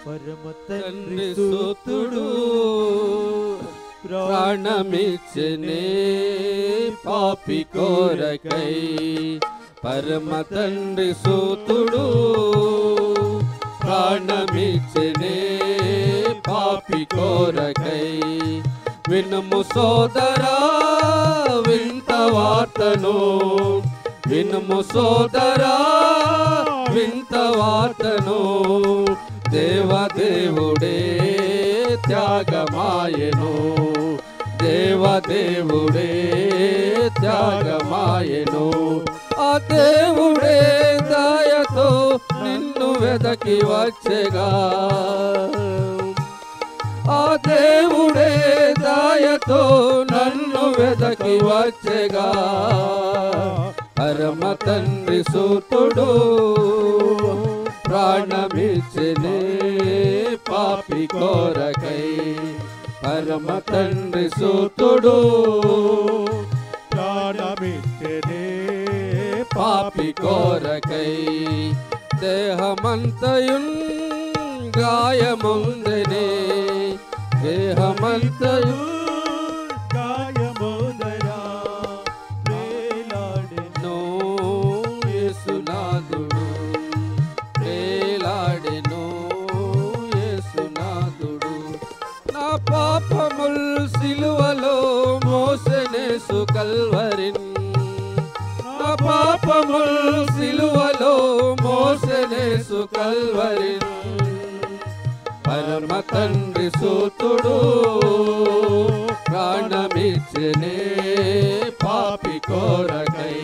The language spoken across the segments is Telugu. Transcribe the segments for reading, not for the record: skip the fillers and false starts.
పరమ తండ్రి సూతుడు ప్రాణమిచ్చనే పాపి కోరకై. పరమ తండ్రి సూతుడు ప్రాణమిచ్చనే పాపి కోరకై. వినుము సోదరా వింత వార్తను, వినుము సోదరా వింత వార్తను. దేవదేవుడే త్యాగమాయెను, దేవదేవుడే త్యాగమాయెను. ఆ దేవుడే దయతో నిన్ను వెదకి వచ్చెగా, ఆ దేవుడే దయతో నన్ను వెదకి వచ్చెగా. పరమ తండ్రి సూతుడు ప్రాణమిచ్చనే పాపి కోరకై. పరమ తండ్రి సూతుడు ప్రాణమిచ్చనే పాపి కోరకై. దేహమంతయున్ గాయముందనే, దేహమంతయు గాయముందరా వేలాడెను యేసునాథుడు, వేలాడెను యేసునాథుడు. నా పాపముల్ సిలువలో మోసెనేసు కల్వరిన్, నా పాపముల్ సిలువలో మోసెనేసు కల్వరిన్. పరమ తండ్రి సూతుడు ప్రాణమిచ్చనే పాపి కోరకై.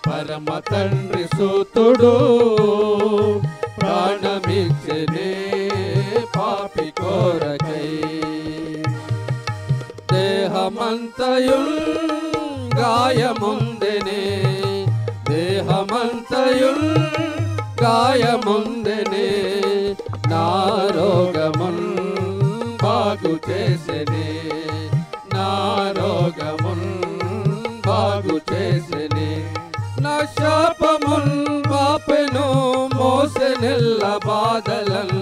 పరమ తండ్రి సూతుడు ప్రాణమిచ్చనే పాపి కోరకై. దేహమంతయుల్ గాయముందెనే, దేహమంతయుల్ గాయముందెనే. నా రోగమున్ బాగు చేసెనే, నా రోగమున్ బాగు చేసెనే. నా శాపమున్ బాపెను మోసెనెల్ల బాధలన్,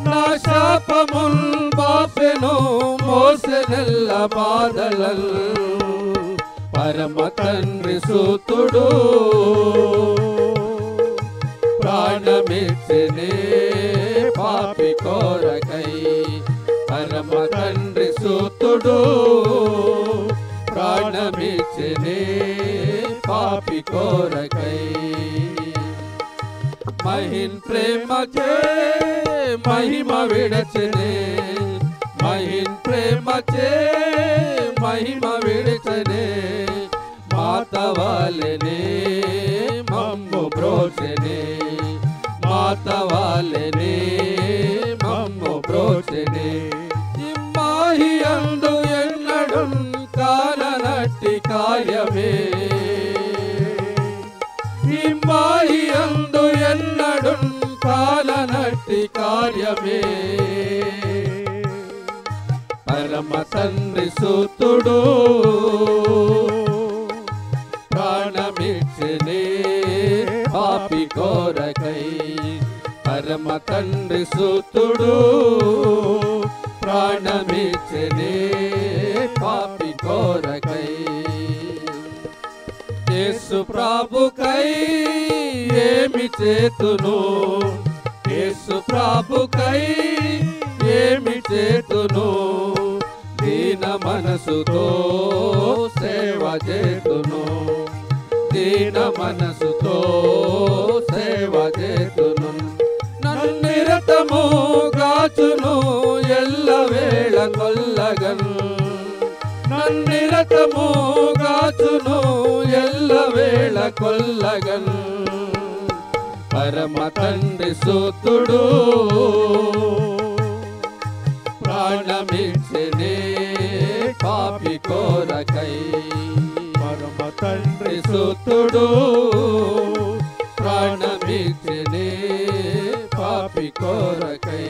నా శాపమున్ బాపెను మోసెనెల్ల బాధలన్. పరమ తండ్రి సూతుడు ప్రాణమిచ్చనే పాపి కోరకై. పరమ తండ్రి సూతుడు ప్రాణమిచ్చనే పాపి కోరకై. మహిన్ ప్రేమచే మహిమ విడచనే, మహిన్ ప్రేమచే మహిమ విడచనే. మాతవాలెనే మమ్ము బ్రోచెనే, మాతవాలెనే మమ్ము బ్రోచెనే. ఇమ్మాహి అందు ఎన్నడున్ కాననట్టి కార్యమే, ఇమ్మాహి అందు ఎన్నడున్ కాననట్టి కార్యమే. పరమ తండ్రి సూతుడు ప్రాణమిచ్చనే పాపి కోరకై. పరమ తండ్రి సూతుడు ప్రాణమిచ్చనే పాపి కోరకై. యేసు ప్రభుకై ఏమి చేతును, యేసు ప్రభుకై ఏమి చేతును. దీన మనసుతో సేవ చేతును, దీన మనసుతో సేవ చేతును. నన్నిరతము గాచును ఎల్లవేళ కొల్లగన్, నన్నిరతము గాచును ఎల్లవేళ కొల్లగన్. పరమ తండ్రి సూతుడు ప్రాణమిచ్చనే పాపి కోరకై. పరమ తండ్రి సూతుడు ప్రాణమిచ్చనే పాపి కోరకై.